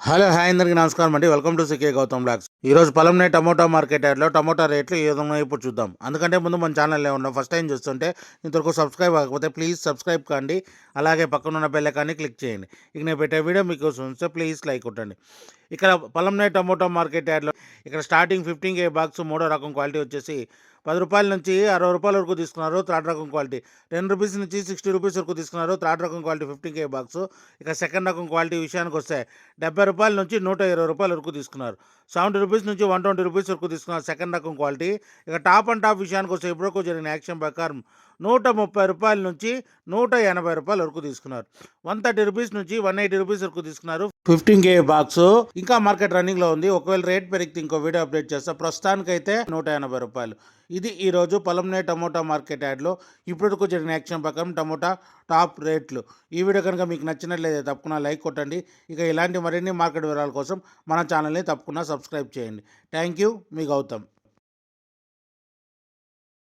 Hello hi అందరికీ నమస్కారం అండి. Welcome to CK Gautam blogs. ఈరోజు పొలంనే టమోటా మార్కెట్ యార్డ్లో టమోటా రేట్లు ఏ విధంగా ఇప్పుడు చూద్దాం. అందుకంటే ముందు మన ఛానల్ ఉన్నాం ఫస్ట్ టైం చూస్తుంటే ఇంతవరకు సబ్స్క్రైబ్ అవ్వకపోతే ప్లీజ్ సబ్స్క్రైబ్ కాండి. అలాగే పక్కన ఉన్న బెల్ ఐకాన్ని క్లిక్ చేయండి. ఇక నేను పెట్టే వీడియో మీకు వస్తే ప్లీజ్ లైక్ కొట్టండి. ఇక్కడ పొలంనే టమోటా మార్కెట్ యార్డ్లో ఇక్కడ స్టార్టింగ్ 15K బాక్స్ మూడో రకం క్వాలిటీ వచ్చేసి రూ. 10 నుంచి రూ. 60 వరకు తీసుకున్నారు. థర్డ్ రకం క్వాలిటీ రూ. 10 నుంచి రూ. 60 వరకు తీసుకున్నారు. థర్డ్ రకం క్వాలిటీ 15K బాక్స్. ఇక సెకండ్ రకం క్వాలిటీ విషయానికి వస్తే రూ. 70 నుంచి రూ. 120 వరకు తీసుకున్నారు. రూ. 70 నుంచి రూ. 120 వరకు తీసుకున్నారు సెకండ్ రకం క్వాలిటీ. ఇక టాప్ అండ్ టాప్ విషయానికి వస్తే ఇప్పటివరకు జరిగిన యాక్షన్ ప్రకారం రూ. 130 నుంచి రూ. 180 వరకు తీసుకున్నారు. రూ. 130 నుంచి రూ. 180 వరకు తీసుకున్నారు 15K బాక్స్. ఇంకా మార్కెట్ రన్నింగ్లో ఉంది. ఒకవేళ రేట్ పెరిగితే ఇంకో వీడియో అప్డేట్ చేస్తా. ప్రస్తుతానికైతే రూ. 180. ఇది ఈరోజు పొలంనే టమోటా మార్కెట్ యార్డ్లో ఇప్పటివరకు జరిగిన యాక్షన్ ప్రకారం టమోటా టాప్ రేట్లు. ఈ వీడియో కనుక మీకు నచ్చినట్లయితే తప్పకుండా లైక్ కొట్టండి. ఇక ఇలాంటి మరిన్ని మార్కెట్ వివరాల కోసం మన ఛానల్ని తప్పకుండా సబ్స్క్రైబ్ చేయండి. Thank you. మీ గౌతమ్.